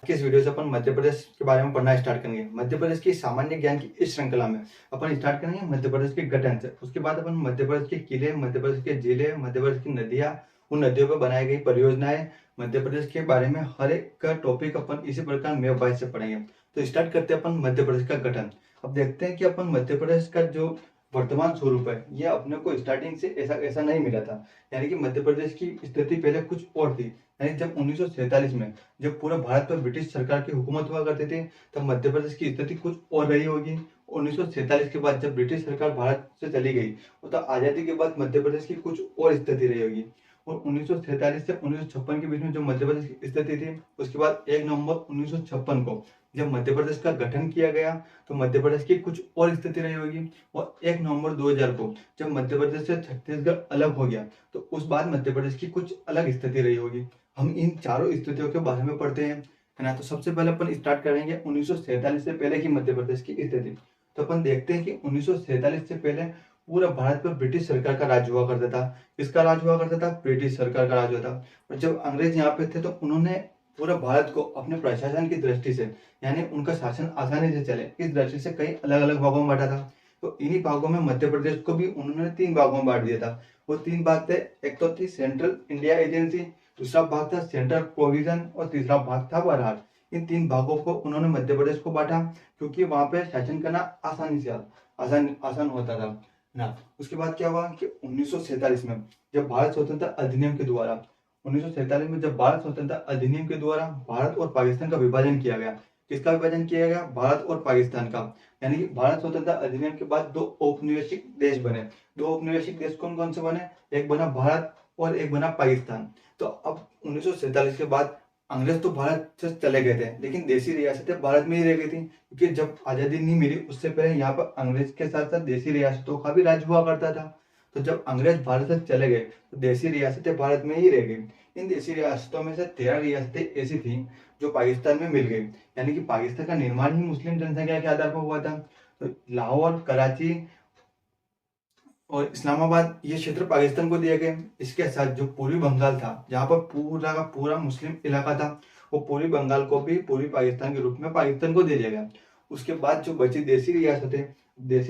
कि इस वीडियो से अपन मध्य प्रदेश के बारे में पढ़ना स्टार्ट करेंगे। मध्य प्रदेश की सामान्य ज्ञान की इस श्रृंखला में अपन स्टार्ट करेंगे मध्य प्रदेश के गठन से। उसके बाद अपन मध्य प्रदेश के किले, मध्य प्रदेश के जिले, मध्य प्रदेश की नदियां, उन नदियों पर बनाई गई परियोजनाएं, मध्य प्रदेश के बारे में हर एक का टॉपिक अपन इसी प्रकार मेव वाइज से पढ़ेंगे। तो स्टार्ट करते हैं अपन मध्य प्रदेश का गठन। अब देखते हैं कि अपन मध्य प्रदेश का जो वर्तमान स्वरूप है ये अपने को स्टार्टिंग से ऐसा ऐसा नहीं मिला था। यानी कि मध्य प्रदेश की स्थिति पहले कुछ और थी। यानी जब 1947 में जब पूरा भारत पर ब्रिटिश सरकार की हुकूमत हुआ करती थी तब मध्य प्रदेश की स्थिति कुछ और रही होगी। 1947 के बाद जब ब्रिटिश सरकार भारत से चली गई तो आजादी के बाद मध्य प्रदेश की कुछ और स्थिति रही होगी। और 1947 से 1956 के बीच में जो मध्य प्रदेश की स्थिति थी उसके बाद 1 नवंबर 1956 को जब मध्य प्रदेश का गठन किया गया तो मध्य प्रदेश की कुछ और स्थिति रही होगी। और 1 नवंबर 2000 को जब मध्य प्रदेश से छत्तीसगढ़ अलग हो गया तो उस बाद मध्य प्रदेश की कुछ अलग स्थिति रही होगी। हम इन चारों स्थितियों के बारे में पढ़ते हैं, है ना। तो सबसे पहले अपन स्टार्ट करेंगे 1947 से पहले की मध्य प्रदेश की स्थिति। तो अपन देखते हैं कि 1947 से पहले पूरा भारत पर ब्रिटिश सरकार का राज हुआ करता था। किसका राज हुआ करता था? ब्रिटिश सरकार का राज होता। और जब अंग्रेज यहाँ पे थे तो उन्होंने पूरा भारत को अपने प्रशासन की दृष्टि से, यानी उनका शासन आसानी से चले इस दृष्टि से कई अलग अलग भागों में बांटा था। तो इन्हीं भागों में मध्य प्रदेश को भी उन्होंने 3 भागों में बांट दिया था। वो 3 भाग थे, एक तो थी सेंट्रल इंडिया एजेंसी, दूसरा भाग था सेंट्रल प्रोविजन और तीसरा भाग था बरहाल। इन 3 भागों को उन्होंने मध्य प्रदेश को बांटा क्योंकि वहां पे शासन करना आसानी से आसान होता था ना। उसके बाद क्या हुआ कि 1947 में जब भारत स्वतंत्रता अधिनियम के द्वारा 1947 में जब भारत स्वतंत्रता अधिनियम के द्वारा भारत और पाकिस्तान का विभाजन किया गया। किसका विभाजन किया गया? भारत और पाकिस्तान का। यानी कि भारत स्वतंत्रता अधिनियम के बाद 2 औपनिवेशिक देश बने। 2 औपनिवेशिक देश कौन कौन से बने? एक बना भारत और एक बना पाकिस्तान। तो अब 1947 के बाद अंग्रेज तो भारत से चले गए थे लेकिन देसी रियासतें भारत में ही रह गई थी क्योंकि जब आजादी नहीं मिली उससे पहले यहाँ पर अंग्रेज के साथ साथ देसी रियासतों का भी राज हुआ करता था। तो जब अंग्रेज भारत से चले गए तो देसी रियासतें भारत में ही रह गई। इन देसी रियासतों में से 13 रियासतें ऐसी थी जो पाकिस्तान में मिल गई। यानी कि पाकिस्तान का निर्माण ही मुस्लिम जनसंख्या के आधार पर हुआ था। तो लाहौर, कराची और इस्लामाबाद ये क्षेत्र पाकिस्तान को दिए गए। इसके साथ जो पूर्वी बंगाल था जहाँ पर पूरा का पूरा मुस्लिम इलाका था वो पूर्वी बंगाल को भी पूर्वी पाकिस्तान के रूप में पाकिस्तान को दे दिया गया। उसके बाद जो बची देसी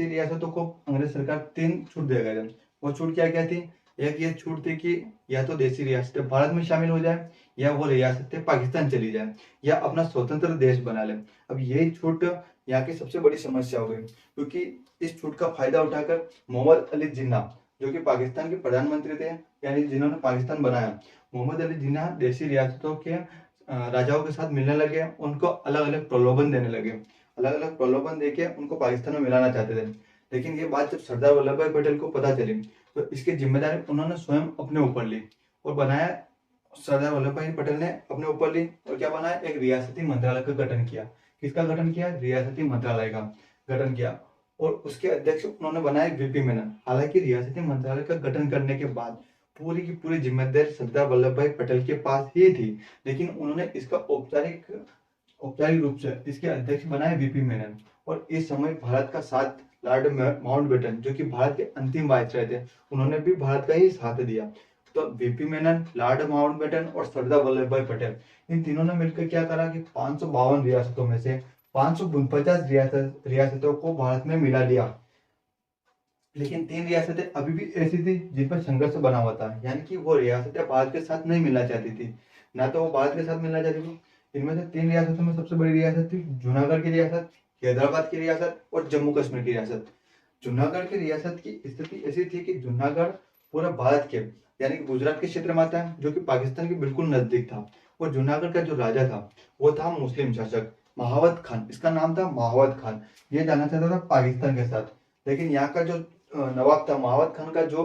रियासतों को अंग्रेज सरकार 3 छूट दे गए थे। वो छूट क्या क्या थी? एक ये छूट थी कि या तो देसी रियासतें भारत में शामिल हो जाए या वो रियासतें पाकिस्तान चली जाए या अपना स्वतंत्र देश बना ले। अब यही छूट यहाँ की सबसे बड़ी समस्या हो गई क्योंकि इस छूट का फायदा उठाकर मोहम्मद अली जिन्ना जो कि पाकिस्तान के प्रधानमंत्री थे, यानी जिन्होंने पाकिस्तान बनाया, मोहम्मद अली जिन्ना देसी रियासतों के राजाओं के साथ मिलने लगे, उनको अलग अलग प्रलोभन देने लगे। अलग अलग प्रलोभन देके उनको पाकिस्तान में मिलाना चाहते थे। लेकिन ये बात जब सरदार वल्लभ भाई पटेल को पता चली तो इसकी जिम्मेदारी उन्होंने स्वयं अपने ऊपर ली और बनाया। सरदार वल्लभ भाई पटेल ने अपने ऊपर ली और क्या बनाया? एक रियासती मंत्रालय का गठन किया। किसका गठन किया? रियासती मंत्रालय का गठन किया। और उसके अध्यक्ष उन्होंने बनाए वीपी मेनन। हालांकि रियासती मंत्रालय का गठन करने के बाद पूरी की पूरी जिम्मेदारी सरदार वल्लभ भाई पटेल के पास ही थी, लेकिन उन्होंने इसका औपचारिक रूप से इसके अध्यक्ष बनाए वीपी मेनन। और इस समय भारत का साथ लॉर्ड माउंटबेटन जो कि भारत के अंतिम वायसराय थे, उन्होंने भी भारत का ही साथ दिया। तो वीपी मेनन, लॉर्ड माउंटबेटन और सरदार वल्लभ भाई पटेल इन तीनों ने मिलकर क्या करा कि 552 रियासतों में से 549 रियासतों को भारत में मिला लिया। लेकिन 3 रियासतें अभी भी ऐसी थी जिन पर संघर्ष बना हुआ था, यानी कि वो रियासतें भारत के साथ नहीं मिलना चाहती थी। ना तो वो भारत के साथ मिलना चाहती थी। इनमें से 3 रियासतों में सबसे बड़ी रियासत थी जूनागढ़ की रियासत, हैदराबाद की रियासत और जम्मू कश्मीर की रियासत। जूनागढ़ की रियासत की स्थिति ऐसी थी कि जूनागढ़ पूरा भारत के, यानी कि गुजरात के क्षेत्र में आता है जो कि पाकिस्तान के बिल्कुल नजदीक था। और जूनागढ़ का जो राजा था वो था मुस्लिम शासक महावत खान। इसका नाम था महावत खान। ये जाना चाहता था पाकिस्तान के साथ। लेकिन यहाँ का जो नवाब था, महावत खान का जो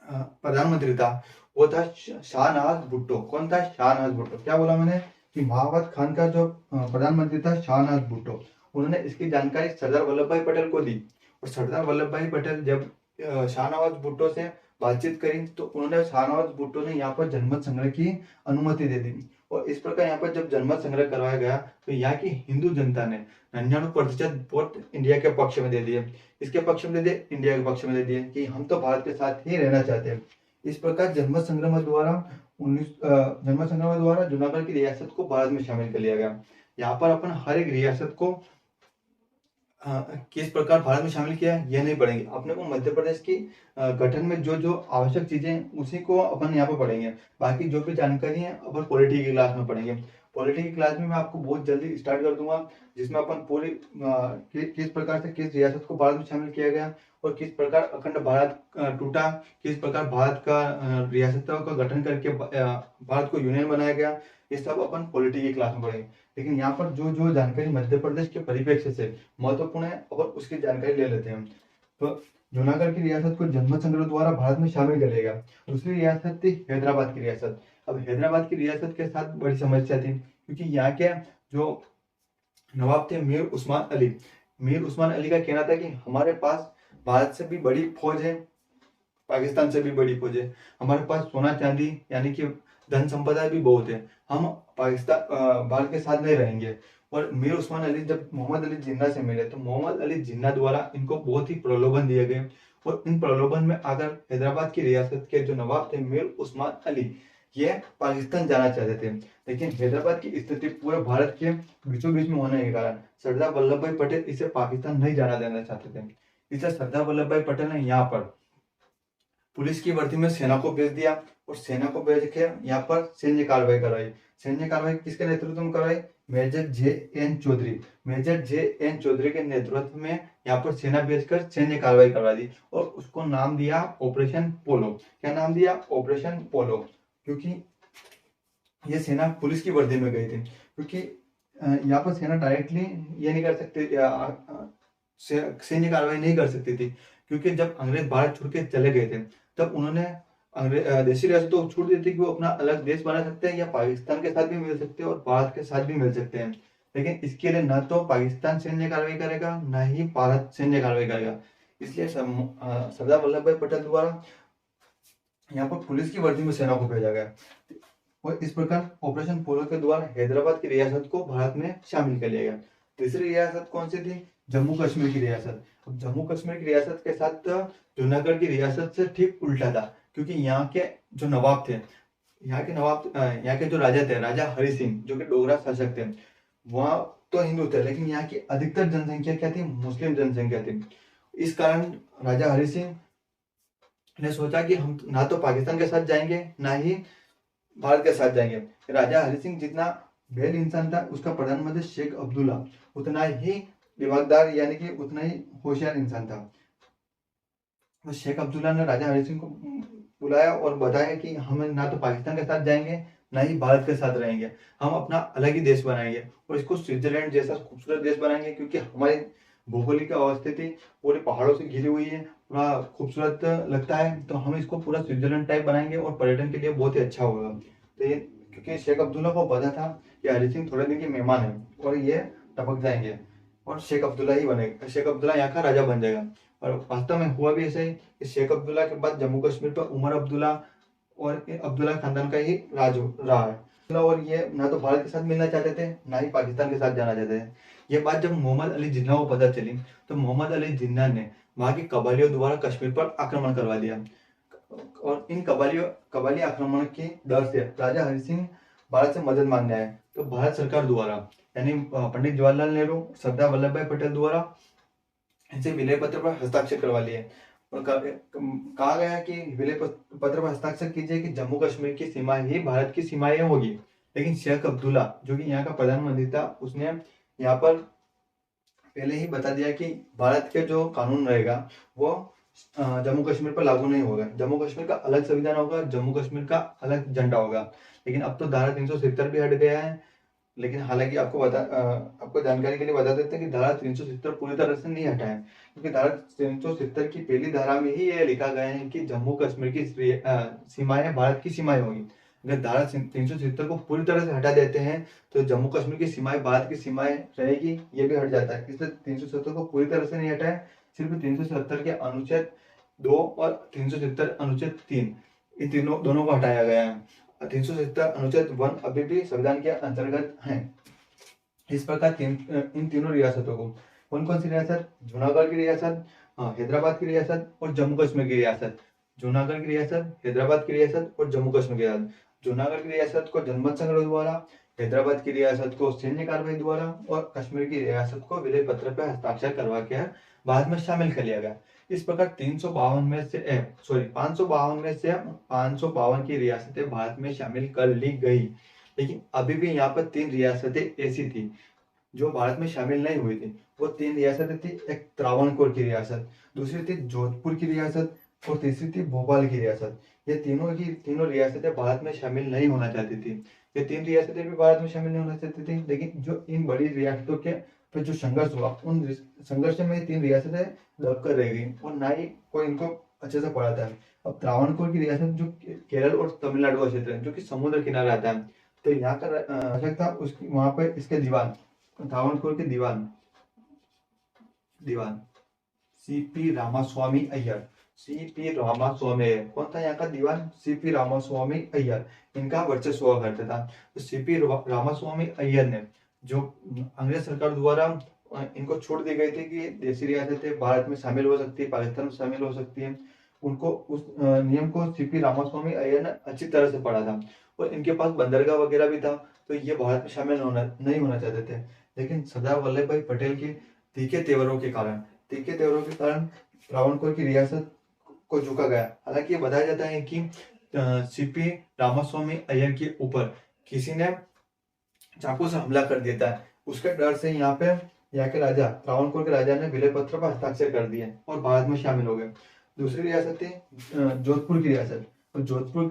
प्रधानमंत्री था वो था शाहनवाज भुट्टो। कौन था? शाहनवाज भुट्टो। क्या बोला मैंने? कि महावत खान का जो प्रधानमंत्री था शाहनवाज भुट्टो। उन्होंने इसकी जानकारी सरदार वल्लभ भाई पटेल को दी। और सरदार वल्लभ भाई पटेल जब शाहनवाज भुट्टो से बातचीत करी तो उन्होंने शाहनवाज भुट्टो ने यहाँ पर जनमत संग्रह की अनुमति दे दी। और इस प्रकार यहाँ पर जब जनमत संग्रह करवाया गया तो यहाँ की हिंदू जनता ने 99% वोट इंडिया के पक्ष में दे दिए। इसके पक्ष में दे दिए, इंडिया के पक्ष में दे दिए कि हम तो भारत के साथ ही रहना चाहते हैं। इस प्रकार जनमत संग्रह द्वारा जनमत संग्रह द्वारा जूनागढ़ की रियासत को भारत में शामिल कर लिया गया। यहाँ पर अपन हर एक रियासत को किस प्रकार भारत में शामिल किया है ये नहीं पढ़ेंगे, अपने को मध्य प्रदेश की गठन में जो जो आवश्यक चीजें हैं उसी को अपन यहाँ पे पढ़ेंगे। बाकी जो भी जानकारी है अपन पॉलिटी की क्लास में पढ़ेंगे। पॉलिटी की क्लास में मैं आपको बहुत जल्दी स्टार्ट कर दूंगा, जिसमें अपन पूरी किस प्रकार से किस रियासत को भारत में शामिल किया गया और किस प्रकार अखंड भारत टूटा, किस प्रकार भारत का रियासतों का गठन करके भारत को यूनियन बनाया गया, ये सब अपन पॉलिटी की क्लास में पढ़ेंगे। लेकिन यहाँ पर जो जो जानकारी मध्य प्रदेश के परिप्रेक्ष्य से महत्वपूर्ण है और उसकी जानकारी ले लेते हैं हम। तो जूनागढ़ की रियासत को जनमत संग्रह द्वारा भारत में शामिल कर लिया गया। दूसरी रियासत थी हैदराबाद की रियासत। अब हैदराबाद की रियासत के साथ बड़ी समस्या थी, क्योंकि यहाँ के जो नवाब थे मीर उस्मान अली, मीर उस्मान अली का कहना था कि हमारे पास भारत से भी बड़ी फौज है, पाकिस्तान से भी बड़ी फौज है, हमारे पास सोना चांदी यानी कि धन संपदा भी बहुत है, हम पाकिस्तान भारत के साथ नहीं रहेंगे। और मीर उस्मान अली जब मोहम्मद अली जिन्ना से मिले तो मोहम्मद अली जिन्ना द्वारा इनको बहुत ही प्रलोभन दिए गए और इन प्रलोभन में आकर हैदराबाद की रियासत के जो नवाब थे मीर उस्मान अली ये पाकिस्तान जाना चाहते थे। लेकिन हैदराबाद की स्थिति पूरे भारत के बीचों बीच में होने के कारण सरदार वल्लभ भाई पटेल इसे पाकिस्तान नहीं जाना देना चाहते थे। इसलिए सरदार वल्लभ भाई पटेल ने यहाँ पर पुलिस की वर्दी में सेना को भेज दिया और सेना को भेज के यहाँ पर सैन्य कार्रवाई कराई। सैन्य कार्रवाई किसके नेतृत्व में कराई? Major J N. Chaudhary, major J N. Chaudhary के नेतृत्व में यहाँ पर सेना भेजकर सैन्य कार्रवाई करवा दी और उसको नाम दिया ऑपरेशन पोलो। क्या नाम दिया? ऑपरेशन पोलो। क्योंकि ये सेना पुलिस की वर्दी में गई थी, क्योंकि यहाँ पर सेना डायरेक्टली ये नहीं कर सकती, सैन्य कार्रवाई नहीं कर सकती थी, क्योंकि जब अंग्रेज भारत छोड़ के चले गए थे तब उन्होंने देशी रियासतों को छूट दी थी कि वो अपना अलग देश बना सकते हैं या पाकिस्तान के साथ भी मिल सकते हैं और भारत के साथ भी मिल सकते हैं। लेकिन इसके लिए न तो पाकिस्तान सैन्य कार्रवाई करेगा न ही भारत सैन्य कार्रवाई करेगा। इसलिए सरदार वल्लभ भाई पटेल द्वारा यहाँ पर पुलिस की वर्दी में सेना को भेजा गया और इस प्रकार ऑपरेशन पोलो के द्वारा हैदराबाद की रियासत को भारत में शामिल कर लिया गया। तीसरी रियासत कौन सी थी? जम्मू कश्मीर की रियासत। अब जम्मू कश्मीर की रियासत के साथ जूनागढ़ की रियासत से ठीक उल्टा था, क्योंकि यहाँ के जो नवाब थे, यहाँ के जो राजा थे, राजा हरि सिंह जो कि डोगरा शासक थे, वहाँ तो हिंदू थे लेकिन यहाँ की अधिकतर जनसंख्या क्या थी? मुस्लिम जनसंख्या थी। इस कारण राजा हरि सिंह ने सोचा कि हम ना तो पाकिस्तान के साथ जाएंगे ना ही भारत के साथ जाएंगे। राजा हरि सिंह जितना बेल इंसान था, उसका प्रधानमंत्री शेख अब्दुल्ला उतना ही दिमागदार यानी कि उतना ही होशियार इंसान था। तो शेख अब्दुल्ला ने राजा हरि सिंह को बुलाया और बताया कि हम ना तो पाकिस्तान के साथ जाएंगे ना ही भारत के साथ रहेंगे, हम अपना अलग ही देश बनाएंगे और इसको स्विट्जरलैंड जैसा खूबसूरत देश बनाएंगे, क्योंकि हमारी भौगोलिक अवस्थिति पूरे पहाड़ों से घिरी हुई है, पूरा खूबसूरत लगता है, तो हम इसको पूरा स्विट्जरलैंड टाइप बनाएंगे और पर्यटन के लिए बहुत ही अच्छा होगा। तो ये क्योंकि शेख अब्दुल्ला को पता था कि हरि सिंह थोड़े दिन के मेहमान है और ये टपक जाएंगे और शेख अब्दुल्ला ही बनेगा, शेख अब्दुल्ला यहाँ का राजा बन जाएगा। और वास्तव में हुआ भी ऐसा ही कि शेख अब्दुल्ला के बाद जम्मू कश्मीर पर उमर अब्दुल्ला और अब्दुल्ला खानदान का ही राज रहा है। और ये ना तो भारत के साथ मिलना चाहते थे ना ही पाकिस्तान के साथ जाना चाहते थे। ये बात जब मोहम्मद अली जिन्ना को पता चली तो मोहम्मद अली जिन्ना ने वहां की कबालियों द्वारा कश्मीर पर आक्रमण करवा दिया और इन कबाली आक्रमण के डर से राजा हरि सिंह भारत से मदद मांगने आए। तो भारत सरकार द्वारा यानी पंडित जवाहरलाल नेहरू, सरदार वल्लभ भाई पटेल द्वारा इनसे विलय पत्र पर हस्ताक्षर करवा लिए और कहा गया कि विलय पत्र पर हस्ताक्षर कीजिए कि जम्मू कश्मीर की सीमा ही भारत की सीमाएं होगी। लेकिन शेख अब्दुल्ला जो कि यहाँ का प्रधानमंत्री था, उसने यहाँ पर पहले ही बता दिया कि भारत के जो कानून रहेगा वो जम्मू कश्मीर पर लागू नहीं होगा, जम्मू कश्मीर का अलग संविधान होगा, जम्मू कश्मीर का अलग झंडा होगा। लेकिन अब तो धारा 370 भी हट गया है। लेकिन हालांकि आपको जानकारी के लिए बता देते हैं कि धारा 370 पूरी तरह से नहीं हटा है, क्योंकि धारा 370 की पहली धारा में ही ये लिखा गया है कि जम्मू कश्मीर की सीमाएं भारत की सीमाएं होगी। अगर धारा 370 को पूरी तरह से हटा देते हैं तो जम्मू कश्मीर की सीमाएं भारत की सीमाएं रहेगी, ये भी हट जाता है। इसलिए 370 को पूरी तरह से नहीं हटा है, सिर्फ 370 के अनुच्छेद 2 और 370 अनुच्छेद 3 इन दोनों को हटाया गया है। 370 अनुच्छेद 1 अभी भी संविधान के अंतर्गत है। इस प्रकार इन तीनों रियासतों को, कौन कौन सी रियासत? जूनागढ़ की रियासत, हैदराबाद की रियासत और जम्मू कश्मीर की रियासत। जूनागढ़ की रियासत, हैदराबाद की रियासत और जम्मू कश्मीर की रियासत। जूनागढ़ की रियासत को जनमत संग्रह द्वारा, हैदराबाद की रियासत को सैन्य कार्रवाई द्वारा और कश्मीर की रियासत को विलय पत्र पर हस्ताक्षर करवा के बाद में शामिल कर लिया गया। इस प्रकार 352 में से 552 की रियासतें भारत में शामिल कर ली गई। लेकिन अभी भी यहाँ पर 3 रियासतें ऐसी थी जो भारत में शामिल नहीं हुई थी। वो 3 रियासतें थी, एक त्रावणकोर की रियासत, दूसरी थी जोधपुर की रियासत और तीसरी थी भोपाल की रियासत। ये तीनों रियासतें भारत में शामिल नहीं होना चाहती थी। ये 3 रियासतें भी भारत में शामिल नहीं होना चाहती थी, लेकिन जो इन बड़ी रियासतों के फिर जो संघर्ष हुआ, उन संघर्ष में ये 3 रियासतें दबकर रह गई और ना ही कोई इनको अच्छे से पढ़ाता है। अब त्रावणकोर की रियासत जो केरल और तमिलनाडु का क्षेत्र है, जो कि समुद्र किनारा आता है, तो यहाँ का शासक था उसकी वहां पर इसके दीवान, त्रावणकोर के दीवान दीवान सीपी रामास्वामी अय्यर। सीपी रामास्वामी अय्यर कौन था? यहाँ का दीवान सीपी रामास्वामी अय्यर, इनका वर्चस्व हुआ करता था। तो सीपी रामास्वामी अय्यर ने, जो अंग्रेज सरकार द्वारा इनको छूट दी गई थी कि देशी रियासतें भारत में शामिल हो सकती है, पाकिस्तान में शामिल हो सकती है, उनको उस नियम को सीपी रामास्वामी अय्यर ने अच्छी तरह से पढ़ा था और इनके पास बंदरगाह वगैरह भी था, तो ये भारत में शामिल नहीं होना चाहते थे। लेकिन सरदार वल्लभ भाई पटेल के तीखे तेवरों के कारण त्रावणकोर की रियासत को झुका गया। हालांकि ये बताया जाता है कि सीपी रामास्वामी अय्यर के ऊपर किसी ने चाकू से हमला कर दिया था। उसके डर से यहाँ के राजा, त्रावणकोर के राजा ने विलय पत्र पर हस्ताक्षर कर दिए और भारत में शामिल हो गए। दूसरी रियासत थी जोधपुर की रियासत। और जोधपुर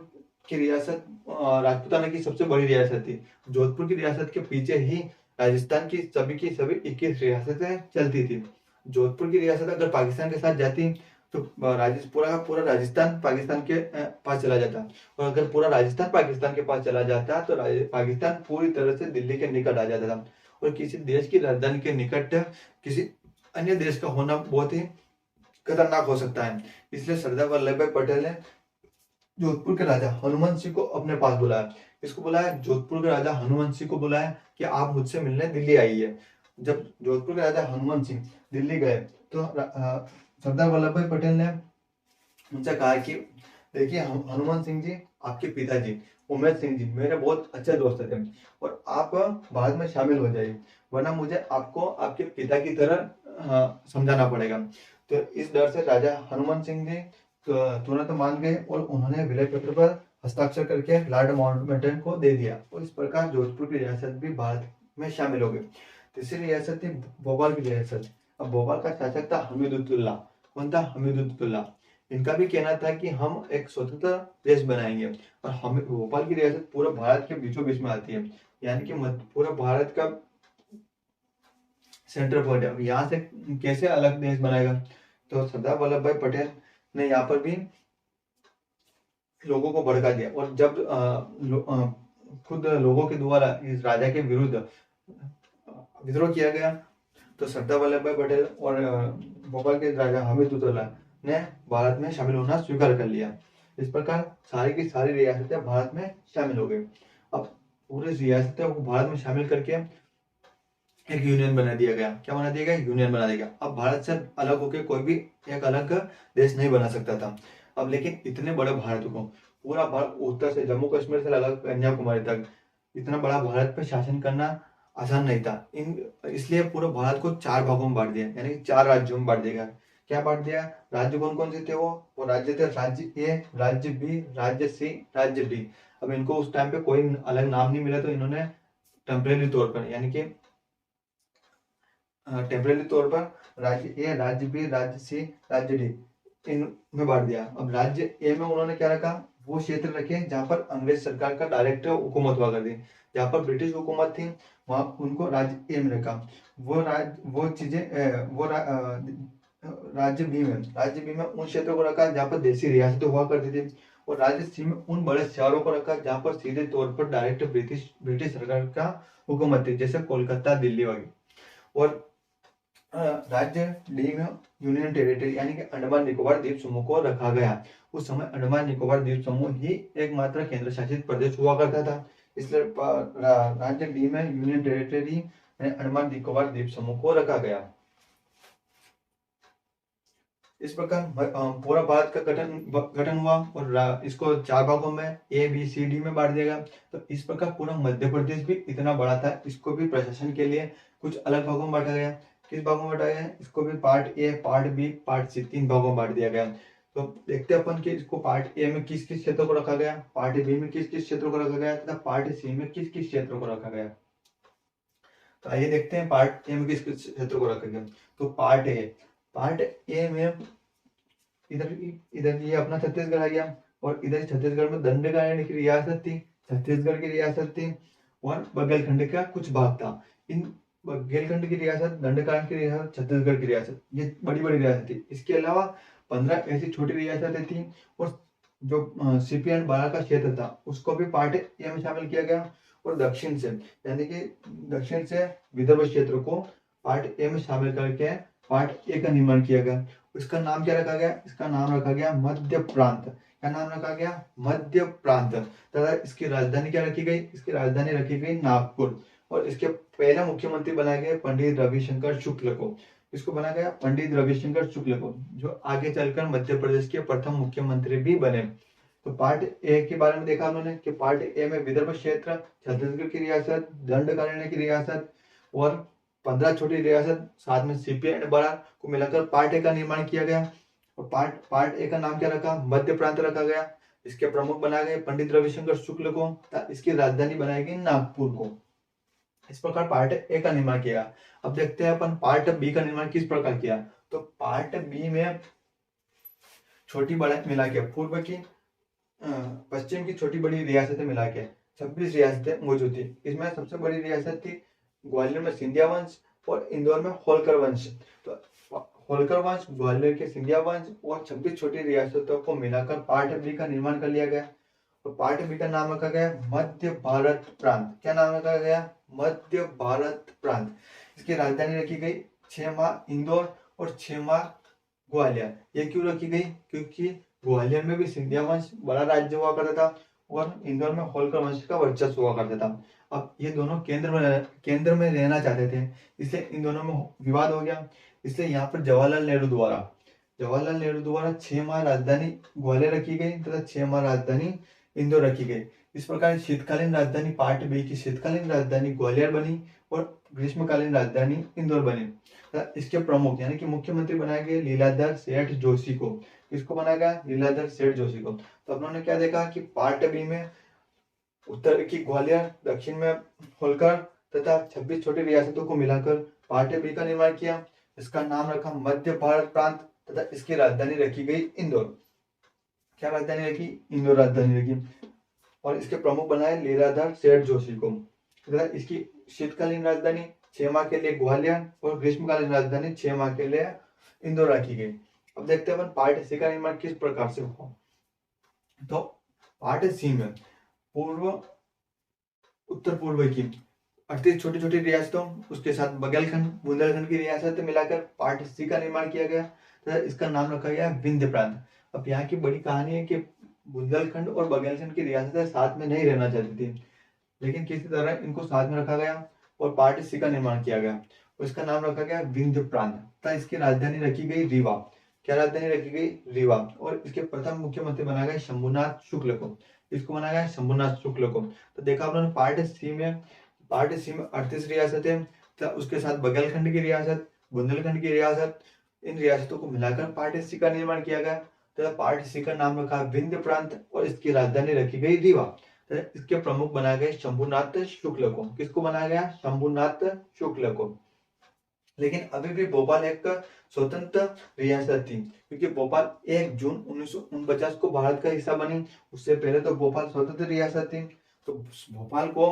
की रियासत राजपूताना की सबसे बड़ी रियासत थी। जोधपुर की रियासत के पीछे ही राजस्थान की सभी 21 रियासतें चलती थी। जोधपुर की रियासत अगर पाकिस्तान के साथ जाती तो पूरा राजस्थान पाकिस्तान के पास चला जाता, और अगर पूरा राजस्थान पाकिस्तान के पास चला जाता तो पाकिस्तान पूरी तरह से दिल्ली के निकट आ जाता था। और किसी देश की राजधानी के निकट किसी अन्य देश का होना बहुत ही खतरनाक हो सकता है। इसलिए सरदार वल्लभ भाई पटेल ने जोधपुर के राजा हनुमान सिंह को अपने पास बुलाया। इसको बुलाया, जोधपुर के राजा हनुमान सिंह को बुलाया कि आप मुझसे मिलने दिल्ली आइए। जब जोधपुर के राजा हनुमान सिंह दिल्ली गए तो सरदार वल्लभ भाई पटेल ने उनसे कहा कि देखिए हनुमान सिंह जी, आपके पिताजी उमेश सिंह जी मेरे बहुत अच्छे दोस्त थे और आप बाद में शामिल हो जाइए, वरना मुझे आपको आपके पिता की तरह समझाना पड़ेगा। तो इस डर से राजा हनुमान सिंह जी तुरंत मान गए और उन्होंने विलय पत्र पर हस्ताक्षर करके लॉर्ड माउंटबेटन को दे दिया और इस प्रकार जोधपुर की रियासत भी भारत में शामिल हो गई। तीसरी रियासत थी भोपाल की रियासत। अब भोपाल का शासक था हमीदुद्दौला। कौन था? हमीदुद्दौला। इनका भी कहना था कि हम एक स्वतंत्र देश बनाएंगे और हम भोपाल की रियासत पूरा भारत के बीचों बीच में आती है, यानी कि पूरा भारत का सेंटर पॉइंट है। अब यहाँ से कैसे अलग देश बनाएगा? तो सरदार वल्लभ भाई पटेल ने यहाँ पर भी लोगों को भड़का दिया और जब खुद लोगों के द्वारा इस राजा के विरुद्ध विद्रोह किया गया तो सरदार वल्लभ भाई पटेल और भोपाल के राजा हमीदुद्दौला ने भारत में शामिल होना स्वीकार कर लिया। इस प्रकार सारी की सारी रियासतें भारत में शामिल हो गई। अब पूरे रियासतें को भारत में शामिल करके एक यूनियन बना दिया गया। क्या बना दिया गया? यूनियन बना दिया गया। अब भारत से अलग होकर कोई भी एक अलग देश नहीं बना सकता था। अब लेकिन इतने बड़े भारत को पूरा भारत उत्तर से जम्मू कश्मीर से लगा कन्याकुमारी तक इतना बड़ा भारत पर शासन करना आसान नहीं था। इसलिए पूरे भारत को 4 भागों में बांट दिया, यानी कि 4 राज्यों में बांट दिया गया। क्या बांट दिया? राज्य कौन कौन से थे? वो राज्य थे राज्य ए, राज्य बी, राज्य सी, राज्य डी। अब इनको उस टाइम पे कोई अलग नाम नहीं मिला तो इन्होंने टेम्परेरी तौर पर, यानी कि टेम्परेरी तौर पर राज्य ए, राज्य बी, राज्य सी, राज्य डी इनमें बांट दिया। अब राज्य ए में उन्होंने क्या रखा? वो क्षेत्र रखे जहां पर अंग्रेज सरकार का डायरेक्ट हुकूमत हुआ करती, जहां पर ब्रिटिश हुकूमत थी वहां उनको राज्य ए में रखा। राज्य बी में उन क्षेत्रों को रखा जहां पर देसी रियासतें हुआ करती थी और राज्य सी में उन बड़े शहरों को रखा जहां पर सीधे तौर पर डायरेक्ट ब्रिटिश सरकार का हुकूमत थी, जैसे कोलकाता, दिल्ली वगैरह। और राज्य डी में यूनियन टेरिटरी यानी कि अंडमान निकोबार द्वीप समूह को रखा गया। उस समय अंडमान निकोबार द्वीप समूह ही एकमात्र केंद्र शासित प्रदेश हुआ करता था, इसलिए राज्य डी में यूनियन टेरिटरी अंडमान निकोबार द्वीप समूह को रखा गया। इस प्रकार पूरा भारत का गठन हुआ और इसको 4 भागों में ए बी सी डी में बांट दिया गया। तो इस प्रकार पूरा मध्य प्रदेश भी इतना बड़ा था, इसको भी प्रशासन के लिए कुछ अलग भागों में बांटा गया। किस भागों में बांटा गया? इसको भी part A, part B, part C, 3 भागों में बांट दिया गया। तो देखते हैं अपन कि इसको पार्ट ए में किस किस क्षेत्रों को रखा गया, पार्ट बी में किस किस क्षेत्रों को रखा गया तथा पार्ट सी में किस किस क्षेत्रों को रखा गया। तो आइए देखते हैं पार्ट ए में किस किस क्षेत्रों को रखा गया। तो पार्ट ए में इधर इधर ये अपना छत्तीसगढ़ आ गया और इधर छत्तीसगढ़ में दंडकारण्य की रियासत थी, छत्तीसगढ़ की रियासत थी और बघेलखंड का कुछ भाग था। इन बघेलखंड की रियासत, दंडकारण्य की रियासत, छत्तीसगढ़ की रियासत, ये बड़ी बड़ी रियासत थी। इसके अलावा 15 ऐसी छोटी रियासतें थी और जो सीपी एंड बारा का क्षेत्र था उसको भी पार्ट ए में शामिल किया गया। और दक्षिण से यानी कि दक्षिण से विदर्भ क्षेत्र को पार्ट ए में शामिल करके पार्ट ए का निर्माण किया गया। इसका नाम क्या रखा गया? इसका नाम रखा गया मध्य प्रांत। क्या नाम रखा गया? मध्य प्रांत। तथा इसकी राजधानी क्या रखी गई? इसकी राजधानी रखी गई नागपुर। और इसके पहला मुख्यमंत्री बनाए गए पंडित रविशंकर शुक्ल को। इसको बनाया गया पंडित रविशंकर शुक्ल को, जो आगे चलकर मध्य प्रदेश के प्रथम मुख्यमंत्री भी बने। तो पार्ट ए के बारे में देखा उन्होंने कि पार्ट ए में विदर्भ क्षेत्र, छत्तीसगढ़ की रियासत, दंडकारण्य की रियासत और 15 छोटी रियासत, साथ में सीपी एंड बरार को मिलाकर पार्ट ए का निर्माण किया गया। और पार्ट ए का नाम क्या रखा? मध्य प्रांत रखा गया। इसके प्रमुख बनाए गए पंडित रविशंकर शुक्ल को, इसकी राजधानी बनाई गई नागपुर को। इस प्रकार पार्ट ए का निर्माण किया। अब देखते हैं अपन पार्ट बी का निर्माण किस प्रकार किया। तो पार्ट बी में छोटी बड़ा मिला के पूर्व की पश्चिम की छोटी बड़ी रियासतें मिला के 26 रियासतें मौजूद थी। इसमें सबसे बड़ी रियासत थी ग्वालियर में सिंधिया वंश और इंदौर में होलकर वंश। तो होलकर वंश, ग्वालियर के सिंधिया वंश और 26 छोटी रियासतों को मिलाकर पार्ट बी का निर्माण कर लिया गया। तो पार्ट बी का नाम रखा गया मध्य भारत प्रांत। क्या नाम रखा गया? मध्य भारत प्रांत। इसकी राजधानी रखी गई 6 माह इंदौर और 6 माह ग्वालियर। ये क्यों रखी गई? क्योंकि ग्वालियर में भी सिंधिया वंश बड़ा राज्य हुआ करता था और इंदौर में होलकर वंश का वर्चस्व हुआ करता था। अब ये दोनों केंद्र में रहना चाहते थे, इसलिए इन दोनों में विवाद हो गया। इसलिए यहाँ पर जवाहरलाल नेहरू द्वारा 6 माह राजधानी ग्वालियर रखी गई तथा 6 माह राजधानी इंदौर रखी गई। इस प्रकार शीतकालीन राजधानी पार्ट बी की शीतकालीन राजधानी ग्वालियर बनी और ग्रीष्मकालीन राजधानी इंदौर बनी। इसके प्रमुख यानी कि मुख्यमंत्री बनाए गए लीलाधर सेठ जोशी को। किसको बनाया गया? लीलाधर सेठ जोशी को। तो अपनों ने क्या देखा कि पार्ट बी में उत्तर की ग्वालियर, दक्षिण में होलकर तथा 26 छोटी रियासतों को मिलाकर पार्ट बी का निर्माण किया। इसका नाम रखा मध्य भारत प्रांत तथा इसकी राजधानी रखी गई इंदौर। क्या राजधानी रखी? इंदौर राजधानी रखी। और इसके प्रमुख बनाए लीलाधर सेठ जोशी को तथा इसकी शीतकालीन राजधानी 6 माह के लिए ग्वालियर और ग्रीष्मकालीन राजधानी 6 माह के लिए इंदौर रखी गई। अब देखते हैं अपन पार्ट सी का निर्माण किस प्रकार से हुआ। तो पार्ट सी में उत्तर पूर्व की 38 छोटी छोटी रियासतों, उसके साथ बघेलखंड, बुंदेलखंड की रियासत मिलाकर पार्ट सी का निर्माण किया गया तथा इसका नाम रखा गया विंध्य प्रांत। अब यहाँ की बड़ी कहानी है कि बुंदेलखंड और बघेलखंड की रियासतें साथ में नहीं रहना चाहती थी, लेकिन किसी तरह इनको साथ में रखा गया और पार्ट सी का निर्माण किया गया और इसका नाम रखा गया विंध्य प्रांत तथा इसकी राजधानी रखी गई रीवा। क्या राजधानी रखी गई? रीवा। और इसके प्रथम मुख्यमंत्री बनाया गया शंभुनाथ शुक्ल को। इसको बनाया गया शंभुनाथ शुक्ल को। तो देखा आपने पार्ट सी में 38 रियासतें तथा उसके साथ बघेलखंड की रियासत, बुंदेलखंड की रियासत, इन रियासतों को मिलाकर पार्ट सी का निर्माण किया गया तथा पार्ट सी का नाम रखा विंध्य प्रांत और इसकी राजधानी रखी गई रीवा। इसके प्रमुख बनाए गए शंभुनाथ शुक्ल को। किसको बनाया गया? शंभुनाथ शुक्ल को। लेकिन अभी भी भोपाल एक स्वतंत्र रियासत थी, क्योंकि भोपाल 1 जून 1949 को भारत का हिस्सा बनी। उससे पहले तो भोपाल स्वतंत्र रियासत थी। तो भोपाल को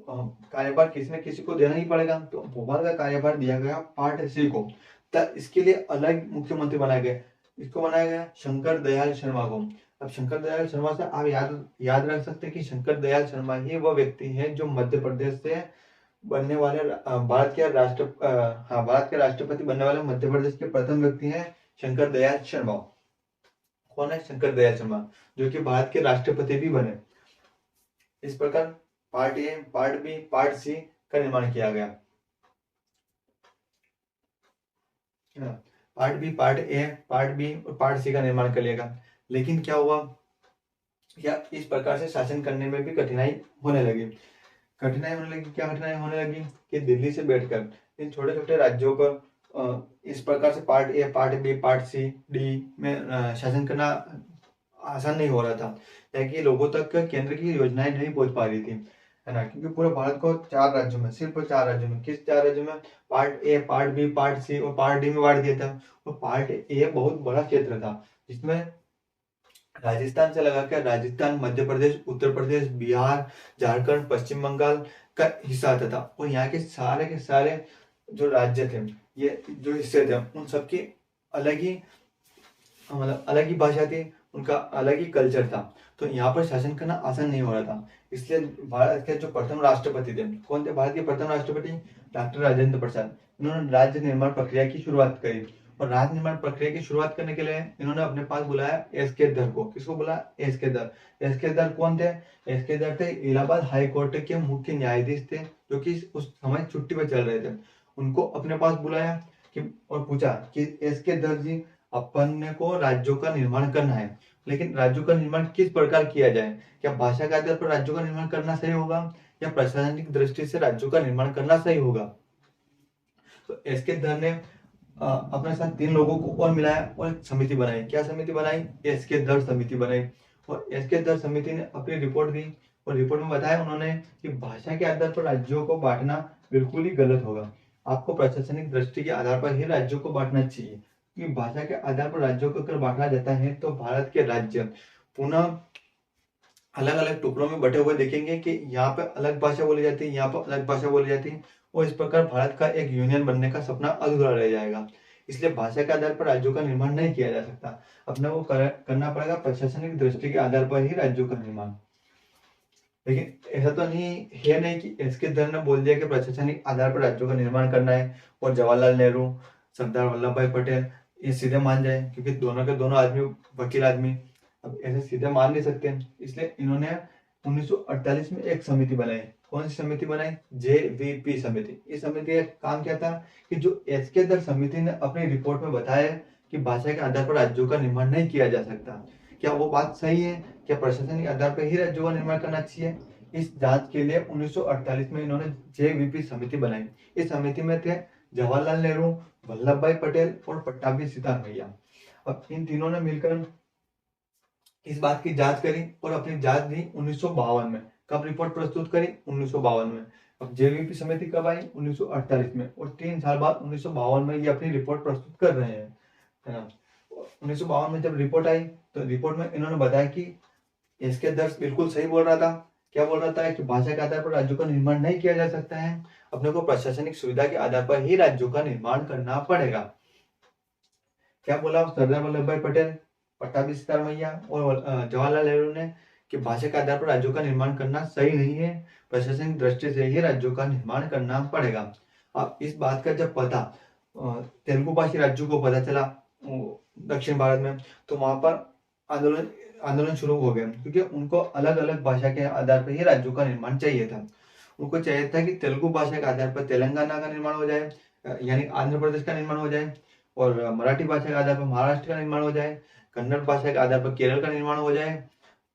कार्यभार किसी न किसी को देना ही पड़ेगा, तो भोपाल का कार्यभार दिया गया पार्ट सी को। तब इसके लिए अलग मुख्यमंत्री बनाए गए। इसको बनाया गया शंकर दयाल शर्मा को। अब शंकर दयाल शर्मा से आप याद रख सकते हैं कि शंकर दयाल शर्मा ही वह व्यक्ति है जो मध्य प्रदेश से बनने वाले भारत के राष्ट्रपति बनने वाले मध्य प्रदेश के प्रथम व्यक्ति हैं शंकर दयाल शर्मा। कौन है? शंकर दयाल शर्मा, जो कि भारत के राष्ट्रपति भी बने। इस प्रकार part A, part B, part C का निर्माण किया गया। Part B, part A, part B और पार्ट सी का निर्माण कर लिएगा। लेकिन क्या हुआ, या इस प्रकार से शासन करने में भी कठिनाई होने लगी। क्या कठिनाई होने लगी कि दिल्ली से बैठकर इन छोटे छोटे राज्यों पर इस प्रकार से part A, part B, part C, D में शासन करना आसान नहीं हो रहा था, ताकि लोगों तक केंद्र की योजनाएं नहीं पहुंच पा रही थी, है ना। क्योंकि पूरे भारत को 4 राज्यों में, सिर्फ 4 राज्यों में, किस 4 राज्यों में, part A, part B, part C और पार्ट डी में बांट दिया था। और पार्ट ए बहुत बड़ा क्षेत्र था, जिसमें राजस्थान से लगाकर राजस्थान, मध्य प्रदेश, उत्तर प्रदेश, बिहार, झारखंड, पश्चिम बंगाल का हिस्सा आता था। और यहाँ के सारे जो राज्य थे, ये जो हिस्से थे, उन सबकी अलग ही मतलब अलग ही भाषा थी, उनका अलग ही कल्चर था। तो यहाँ पर शासन करना आसान नहीं हो रहा था। इसलिए भारत के जो प्रथम राष्ट्रपति थे, कौन थे भारत के प्रथम राष्ट्रपति? डॉक्टर राजेंद्र प्रसाद। इन्होंने राज्य निर्माण प्रक्रिया की शुरुआत करी। और राज्य निर्माण प्रक्रिया की शुरुआत करने के लिए इन्होंने अपने पास बुलाया एस.के. दर को। किसको बुलाया? एस.के. दर। एस.के. दर कौन थे? एस.के. दर थे इलाहाबाद हाई कोर्ट के मुख्य न्यायाधीश थे, जो कि उस समय छुट्टी पर चल रहे थे। उनको अपने पास बुलाया कि और पूछा कि एस.के. दर जी, अपन को राज्यों का निर्माण करना है, लेकिन राज्यों का निर्माण किस प्रकार किया जाए? क्या भाषा के आधार पर राज्यों का निर्माण करना सही होगा, या प्रशासनिक दृष्टि से राज्यों का निर्माण करना सही होगा? तो एस.के. दर ने अपने साथ 3 लोगों को और मिलाया और एक समिति बनाई। क्या समिति बनाई? एस.के. दर समिति बनाई। और एस.के. दर समिति ने अपनी रिपोर्ट दी, और रिपोर्ट में बताया उन्होंने कि भाषा के आधार पर राज्यों को बांटना बिल्कुल ही गलत होगा। आपको प्रशासनिक दृष्टि के आधार पर ही राज्यों को बांटना चाहिए। कि भाषा के आधार पर राज्यों को अगर बांटा जाता है, तो भारत के राज्य पुनः अलग अलग टुकड़ों में बटे हुए देखेंगे कि यहाँ पे अलग भाषा बोली जाती है, यहाँ पर अलग भाषा बोली जाती है, और इस प्रकार भारत का एक यूनियन बनने का सपना अधूरा रह जाएगा। इसलिए भाषा के आधार पर राज्यों का निर्माण नहीं किया जा सकता। अपने को करना पड़ेगा प्रशासनिक दृष्टि के आधार पर ही राज्यों का निर्माण। लेकिन ऐसा तो नहीं कि एस.के. दर ने बोल दिया कि प्रशासनिक आधार पर राज्यों का निर्माण करना है, और जवाहरलाल नेहरू, सरदार वल्लभ भाई पटेल ये सीधे मान जाए, क्योंकि दोनों के दोनों आदमी वकील आदमी, अब ऐसे सीधे मान नहीं सकते। इसलिए इन्होंने 1948 में एक समिति बनाई। कौन सी समिति बनाई? JVP समिति। इस समिति का काम क्या था कि जो एस.के. दर समिति ने अपनी रिपोर्ट में बताया कि भाषा के आधार पर राज्यों का निर्माण नहीं किया जा सकता, क्या वो बात सही है? क्या प्रशासनिक आधार पर ही राज्यों का निर्माण करना चाहिए? इस जांच के लिए 1948 में इन्होंने JVP समिति बनाई। इस समिति में थे जवाहरलाल नेहरू, वल्लभ भाई पटेल और पट्टाभी सिद्धारमैया। अब इन तीनों ने मिलकर इस बात की जांच करी, और अपनी जांच दी 1952 में। कब रिपोर्ट प्रस्तुत करी? 1952 में। अब JVP समिति कब आई? 1948 में। और 3 साल बाद 1952 में ये अपनी रिपोर्ट प्रस्तुत कर रहे हैं, है ना। 1952 में जब रिपोर्ट आई, तो रिपोर्ट में इन्होंने बताया कि एस.के. दर बिल्कुल सही बोल रहा था। क्या बोल रहा था? कि भाषा के आधार पर राज्यों का निर्माण नहीं किया जा सकता है, अपने को प्रशासनिक सुविधा के आधार पर ही राज्यों का निर्माण करना पड़ेगा। क्या बोला सरदार वल्लभ भाई पटेल, पट्टाभी सिद्धारमैया और जवाहरलाल नेहरू ने? कि भाषा के आधार पर राज्यों का निर्माण करना सही नहीं है, प्रशासनिक दृष्टि से ही राज्यों का निर्माण करना पड़ेगा। अब इस बात का जब पता तेलुगु भाषी राज्यों को पता चला दक्षिण भारत में, तो वहां पर आंदोलन शुरू हो गया, क्योंकि उनको अलग अलग भाषा के आधार पर ही राज्यों का निर्माण चाहिए था। उनको चाहिए था कि तेलुगु भाषा के आधार पर तेलंगाना का निर्माण हो जाए, यानी आंध्र प्रदेश का निर्माण हो जाए, और मराठी भाषा के आधार पर महाराष्ट्र का निर्माण हो जाए, कन्नड़ भाषा के आधार पर केरल का निर्माण हो जाए,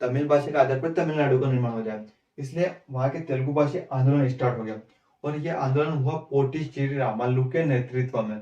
तमिल भाषा के आधार पर तमिलनाडु का निर्माण हो जाए। इसलिए वहां के तेलुगु भाषी आंदोलन स्टार्ट हो गया, और यह आंदोलन हुआ पोटी श्री रामालू के नेतृत्व में।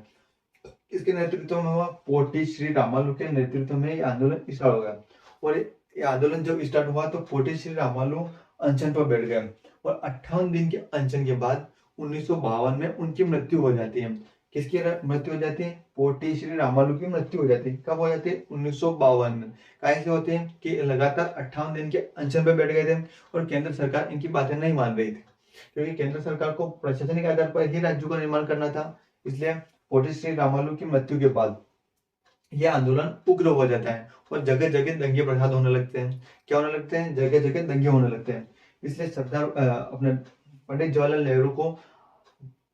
किसके नेतृत्व में हुआ? पोटी श्री रामालू के नेतृत्व में ये आंदोलन स्टार्ट हो गया। और ये आंदोलन जब स्टार्ट हुआ, तो पोटी श्री रामालू अनशन पर बैठ गए, और 58 दिन के अनशन के बाद 1952 में उनकी मृत्यु हो जाती है। किसकी मृत्यु हो जाती है? पोटी श्री रामालू की मृत्यु हो जाती है। कब हो जाती है? 1952 में। कैसे होते हैं कि लगातार 58 दिन के अनशन पर बैठ गए थे, और केंद्र सरकार इनकी बातें नहीं मान रही थी, क्योंकि केंद्र सरकार को प्रशासनिक आधार पर ही राज्यों का निर्माण करना था। इसलिए पोटी श्री रामालू की मृत्यु के बाद यह आंदोलन उग्र हो जाता है, और जगह जगह दंगे फसाद होने लगते हैं। क्या होने लगते हैं? जगह जगह दंगे होने लगते हैं। इसलिए सरदार अपने पंडित जवाहरलाल नेहरू को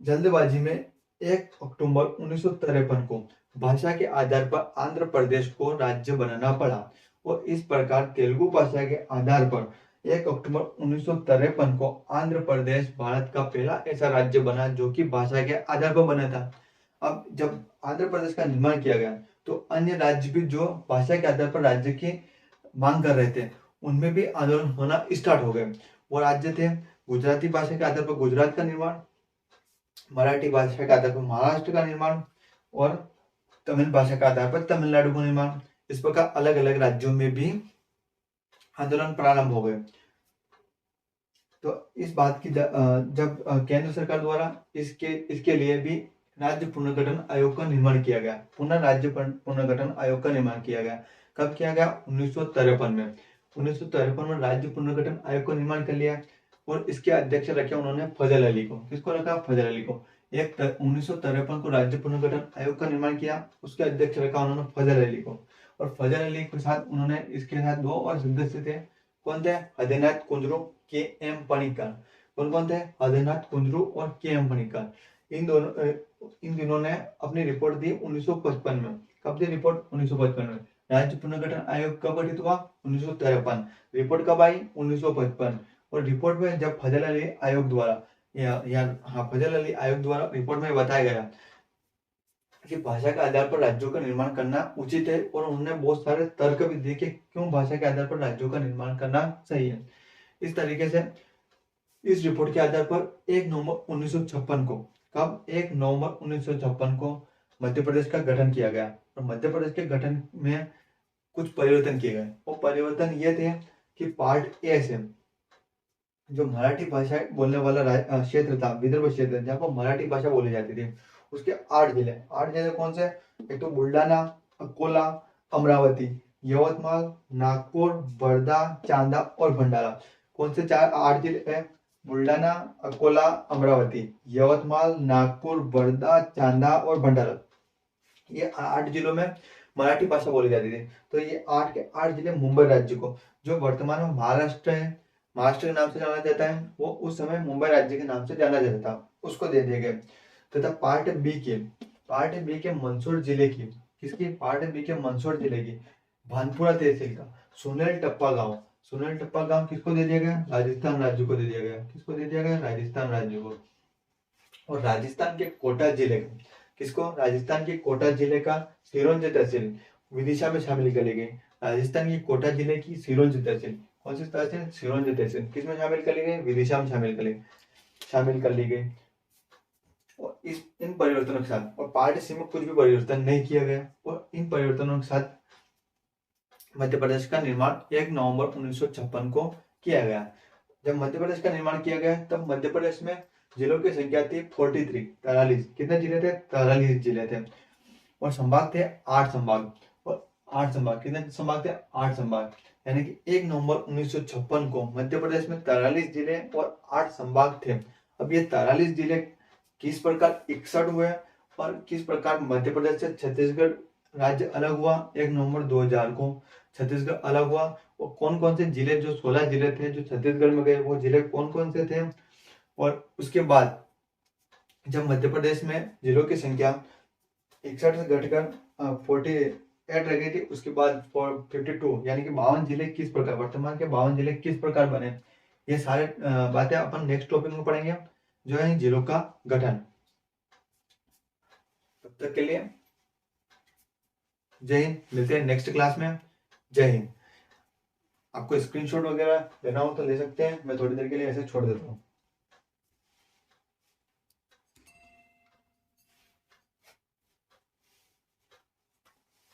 जल्दबाजी में 1 अक्टूबर 1953 को भाषा के आधार पर आंध्र प्रदेश को राज्य बनाना पड़ा, और इस प्रकार तेलुगु भाषा के आधार पर 1 अक्टूबर 1953 को आंध्र प्रदेश भारत का पहला ऐसा राज्य बना जो कि भाषा के आधार पर बना था। अब जब आंध्र प्रदेश का निर्माण किया गया तो अन्य राज्य भी जो भाषा के आधार पर राज्य की मांग कर रहे थे उनमें भी आंदोलन होना स्टार्ट हो गए। वो राज्य थे गुजराती भाषा के आधार पर गुजरात का निर्माण, मराठी भाषा के आधार पर महाराष्ट्र का निर्माण और तमिल भाषा के आधार पर तमिलनाडु का निर्माण। इस प्रकार अलग अलग राज्यों में भी आंदोलन प्रारंभ हो गए। तो इस बात की जब केंद्र सरकार द्वारा इसके लिए भी राज्य पुनर्गठन आयोग का निर्माण किया गया। पुनः राज्य पुनर्गठन आयोग का निर्माण किया गया। कब किया गया? 1953 में। 1953 में राज्य पुनर्गठन आयोग का निर्माण कर लिया और इसके अध्यक्ष रखे उन्होंने फजल अली को। किसको रखा? फजल अली को। 1953 को राज्य पुनर्गठन आयोग का निर्माण किया, उसके अध्यक्ष रखा उन्होंने फजल अली को। और फजल अली के साथ उन्होंने इसके साथ दो और सदस्य थे। कौन थे? हृदयनाथ कुंजरू, के एम पणिक्कर। कौन कौन थे? हृदयनाथ कुंजरू और के एम पणिक्कर। इन दिनों ने अपनी रिपोर्ट दी 1955 में। कब दी रिपोर्ट? 1955 में। राज्य पुनर्गठन आयोग कब गठित हुआ? 1953। रिपोर्ट कब आई? 1955। और रिपोर्ट में जब फजल अली आयोग द्वारा फजल अली आयोग द्वारा रिपोर्ट में बताया गया कि भाषा के आधार पर राज्यों का निर्माण करना उचित है और उन्होंने बहुत सारे तर्क भी दिए कि क्यों भाषा के आधार पर राज्यों का निर्माण करना सही है। इस तरीके से इस रिपोर्ट के आधार पर 1 नवंबर 1956 को, कब? 1 नवंबर 1956 को मध्य प्रदेश का गठन किया गया। और मध्य प्रदेश के गठन में कुछ परिवर्तन किए गए। वो परिवर्तन ये थे कि पार्ट ए से जो मराठी भाषा बोलने वाला क्षेत्र था, विदर्भ क्षेत्र, जहाँ पर मराठी भाषा बोली जाती थी, उसके 8 जिले कौन से? एक तो बुलढाणा, अकोला, अमरावती, यवतमाळ, नागपुर, वर्धा, चांदा और भंडारा। कौन से 8 जिले है? बुलढाणा, अकोला, अमरावती, यवतमाळ, नागपुर, वर्धा, चांदा और भंडारा। ये 8 जिलों में मराठी भाषा बोली जाती थी। तो ये 8 के 8 जिले मुंबई राज्य को, जो वर्तमान में महाराष्ट्र है, महाराष्ट्र के नाम से जाना जाता है, वो उस समय मुंबई राज्य के नाम से जाना जाता था, उसको दे दिए गए। तथा पार्ट बी के मंदसौर जिले की, किसकी? पार्ट बी के मंदसौर जिले की भानपुरा तहसील का सुनेल टप्पा गांव किसको दे दिया गया? राजस्थान राज्य को दे दिया गया। किसको दे दिया गया? राजस्थान राज्य को। और राजस्थान के कोटा जिले का, किसको? राजस्थान के कोटा जिले का सिरोंज तहसील विदिशा में शामिल कर ली गई। राजस्थान की कोटा जिले की सिरोंज तहसील, कौन सी तहसील? सिरोंज तहसील किसमें शामिल कर ली गई? विदिशा में शामिल कर ली गई। और इन परिवर्तनों के साथ, और पार्ट सी में कुछ भी परिवर्तन नहीं किया गया, और इन परिवर्तनों के साथ मध्य प्रदेश का निर्माण 1 नवंबर 1956 को किया गया। जब मध्य प्रदेश का निर्माण किया गया तब मध्य प्रदेश में जिलों की संख्या थी 43। कितने जिले थे? 43 जिले थे। और संभाग थे 8 संभाग। और 8 संभाग, कितने संभाग थे? 8 संभाग। यानी कि 1 नवंबर 1956 को मध्य प्रदेश में 43 जिले और 8 संभाग थे। अब ये 43 जिले किस प्रकार इकसठ हुए और किस प्रकार मध्य प्रदेश से छत्तीसगढ़ राज्य अलग हुआ 1 नवंबर 2000 को, छत्तीसगढ़ अलग हुआ। और कौन कौन से जिले, जो 16 जिले थे जो छत्तीसगढ़ में गए, वो जिले कौन कौन से थे। और उसके बाद जब मध्य प्रदेश में जिलों की संख्या 61 से घटकर 48 रह गई थी, उसके बाद 52 यानी कि 52 जिले किस प्रकार, वर्तमान के 52 जिले किस प्रकार बने, ये सारे बातें अपन नेक्स्ट टॉपिक में पढ़ेंगे, जो है जिलों का गठन। तब तक के लिए जय हिंद। मिलते हैं नेक्स्ट क्लास में। जय हिंद। आपको स्क्रीनशॉट वगैरह लेना हो तो ले सकते हैं, मैं थोड़ी देर के लिए ऐसे छोड़ देता हूँ।